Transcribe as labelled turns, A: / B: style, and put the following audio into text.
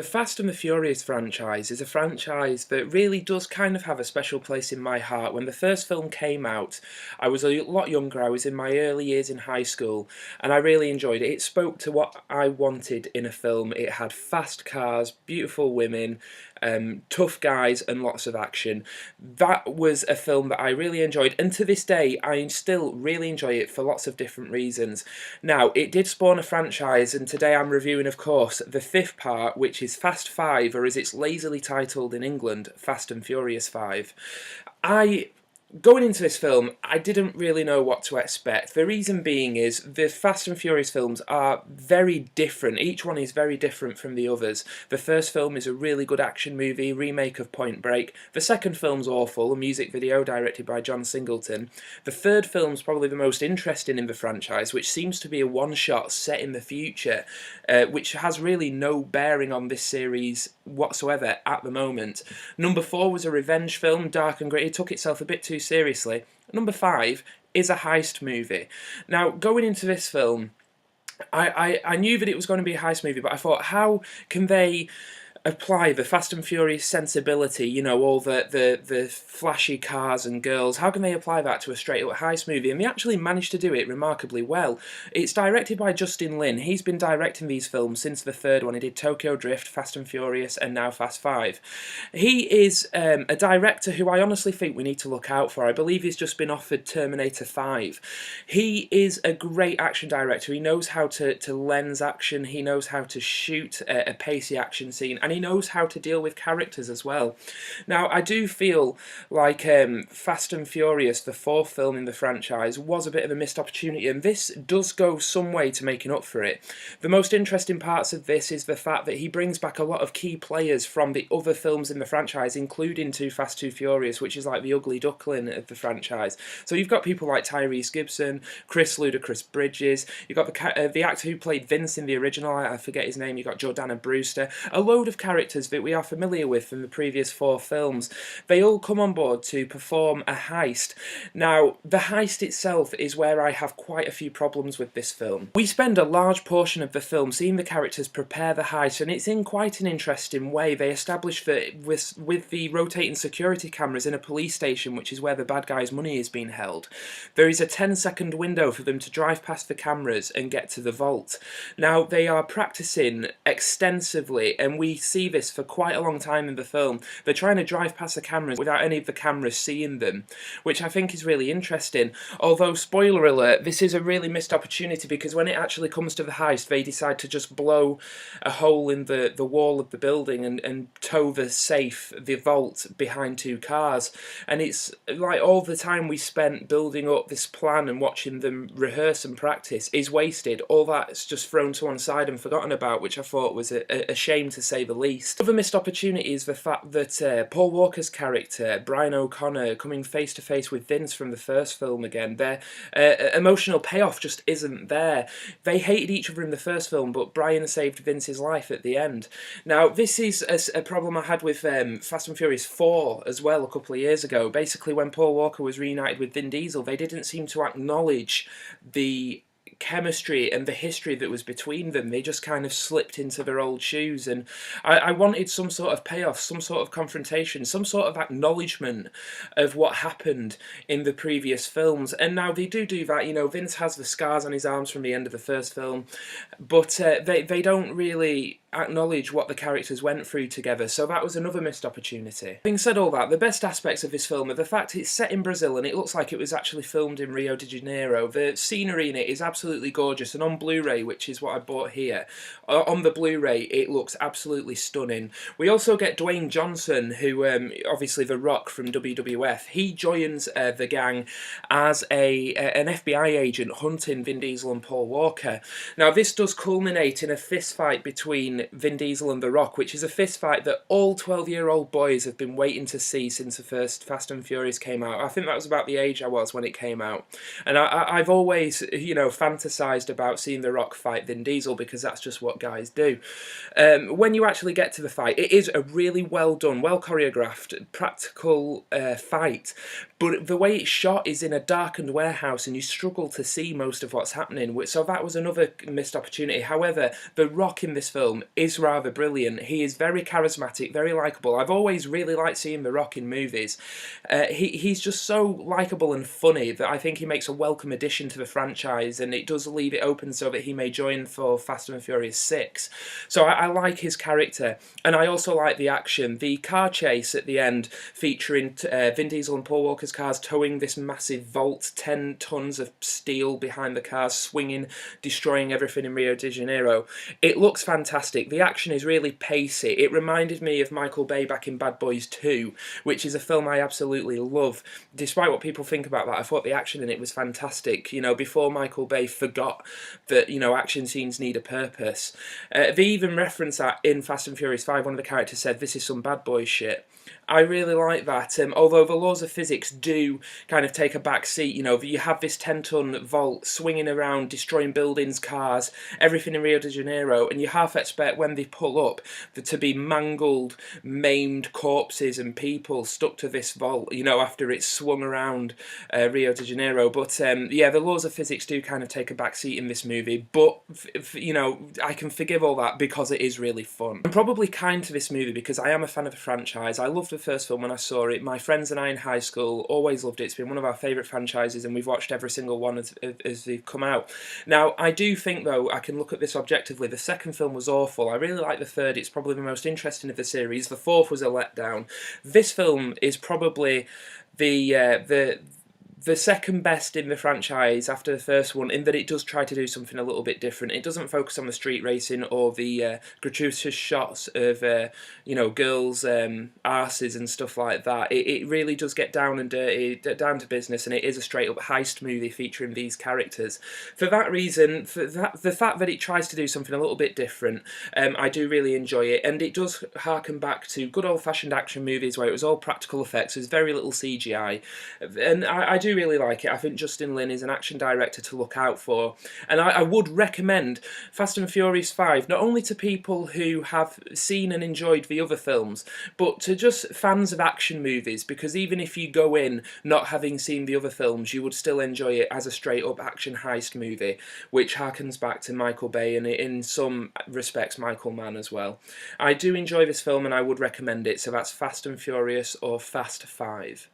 A: The Fast and the Furious franchise is a franchise that really does kind of have a special place in my heart. When the first film came out, I was a lot younger, I was in my early years in high school, and I really enjoyed it. It spoke to what I wanted in a film. It had fast cars, beautiful women, tough guys, and lots of action. That was a film that I really enjoyed, and to this day, I still really enjoy it for lots of different reasons. Now, it did spawn a franchise, and today I'm reviewing, of course, the fifth part, which is Fast 5, or as it's lazily titled in England, Fast and Furious 5. Going into this film, I didn't really know what to expect. The reason being is the Fast and Furious films are very different. Each one is very different from the others. The first film is a really good action movie, remake of Point Break. The second film's awful, a music video directed by John Singleton. The third film's probably the most interesting in the franchise, which seems to be a one-shot set in the future, which has really no bearing on this series whatsoever at the moment. Number 4 was a revenge film, dark and gritty. It took itself a bit too seriously. Number 5 is a heist movie. Now, going into this film, I knew that it was going to be a heist movie, but I thought, how can they apply the Fast and Furious sensibility, you know, all the flashy cars and girls, how can they apply that to a straight-up heist movie? And they actually managed to do it remarkably well. It's directed by Justin Lin. He's been directing these films since the third one. He did Tokyo Drift, Fast and Furious, and now Fast 5. He is a director who I honestly think we need to look out for. I believe he's just been offered Terminator 5. He is a great action director. He knows how to lens action, he knows how to shoot a pacey action scene, and he knows how to deal with characters as well. Now, I do feel like Fast and Furious, the fourth film in the franchise, was a bit of a missed opportunity, and this does go some way to making up for it. The most interesting parts of this is the fact that he brings back a lot of key players from the other films in the franchise, including Too Fast, Too Furious, which is like the ugly duckling of the franchise. So you've got people like Tyrese Gibson, Chris Ludacris Bridges, you've got the actor who played Vince in the original, I forget his name, you've got Jordana Brewster, a load of characters that we are familiar with from the previous 4 films. They all come on board to perform a heist. Now, the heist itself is where I have quite a few problems with this film. We spend a large portion of the film seeing the characters prepare the heist, and it's in quite an interesting way. They establish that with the rotating security cameras in a police station, which is where the bad guy's money is being held, there is a 10-second window for them to drive past the cameras and get to the vault. Now, they are practicing extensively, and we see this for quite a long time in the film. They're trying to drive past the cameras without any of the cameras seeing them, which I think is really interesting. Although, spoiler alert, this is a really missed opportunity, because when it actually comes to the heist, they decide to just blow a hole in the wall of the building and tow the safe, the vault, behind 2 cars. And it's like all the time we spent building up this plan and watching them rehearse and practice is wasted. All that's just thrown to one side and forgotten about, which I thought was a shame, to say the least. Another missed opportunity is the fact that Paul Walker's character, Brian O'Connor, coming face to face with Vince from the first film again, their emotional payoff just isn't there. They hated each other in the first film, but Brian saved Vince's life at the end. Now, this is a problem I had with Fast and Furious 4 as well a couple of years ago. Basically, when Paul Walker was reunited with Vin Diesel, they didn't seem to acknowledge the chemistry and the history that was between them. They just kind of slipped into their old shoes, and I wanted some sort of payoff, some sort of confrontation, some sort of acknowledgement of what happened in the previous films. And now they do that. You know, Vince has the scars on his arms from the end of the first film, but they don't really acknowledge what the characters went through together, so that was another missed opportunity. Having said all that, the best aspects of this film are the fact it's set in Brazil and it looks like it was actually filmed in Rio de Janeiro. The scenery in it is absolutely gorgeous, and on Blu-ray, which is what I bought here, on the Blu-ray it looks absolutely stunning. We also get Dwayne Johnson, who obviously The Rock from WWF, he joins the gang as an FBI agent hunting Vin Diesel and Paul Walker. Now, this does culminate in a fist fight between Vin Diesel and The Rock, which is a fist fight that all 12-year-old boys have been waiting to see since the first Fast and Furious came out. I think that was about the age I was when it came out. And I've always, you know, fantasised about seeing The Rock fight Vin Diesel, because that's just what guys do. When you actually get to the fight, it is a really well done, well choreographed, practical fight, but the way it's shot is in a darkened warehouse and you struggle to see most of what's happening, so that was another missed opportunity. However, The Rock in this film is rather brilliant. He is very charismatic, very likeable. I've always really liked seeing The Rock in movies. He's just so likeable and funny that I think he makes a welcome addition to the franchise, and it does leave it open so that he may join for Fast and Furious 6. So I like his character, and I also like the action. The car chase at the end, featuring Vin Diesel and Paul Walker's cars towing this massive vault, 10 tons of steel behind the cars, swinging, destroying everything in Rio de Janeiro. It looks fantastic. The action is really pacey. It reminded me of Michael Bay back in Bad Boys 2, which is a film I absolutely love. Despite what people think about that, I thought the action in it was fantastic. You know, before Michael Bay forgot that, you know, action scenes need a purpose. They even reference that in Fast and Furious 5. One of the characters said, "This is some Bad Boy shit." I really like that. Although the laws of physics do kind of take a back seat, you know, you have this 10-ton vault swinging around, destroying buildings, cars, everything in Rio de Janeiro, and you half expect when they pull up to be mangled, maimed corpses and people stuck to this vault, you know, after it's swung around Rio de Janeiro. But yeah, the laws of physics do kind of take a back seat in this movie, but, you know, I can forgive all that because it is really fun. I'm probably kind to this movie because I am a fan of the franchise. I loved the first film when I saw it. My friends and I in high school always loved it. It's been one of our favourite franchises, and we've watched every single one as they've come out. Now, I do think, though, I can look at this objectively. The second film was awful. I really like the third. It's probably the most interesting of the series. The fourth was a letdown. This film is probably the second best in the franchise after the first one, in that it does try to do something a little bit different. It doesn't focus on the street racing or the gratuitous shots of you know, girls' arses and stuff like that. It really does get down and dirty, down to business, and it is a straight up heist movie featuring these characters. For that reason, the fact that it tries to do something a little bit different, I do really enjoy it, and it does harken back to good old-fashioned action movies where it was all practical effects. There's very little CGI, and I do really like it. I think Justin Lin is an action director to look out for, and I would recommend Fast and Furious 5 not only to people who have seen and enjoyed the other films, but to just fans of action movies, because even if you go in not having seen the other films, you would still enjoy it as a straight up action heist movie, which harkens back to Michael Bay and in some respects Michael Mann as well. I do enjoy this film and I would recommend it, so that's Fast and Furious or Fast 5.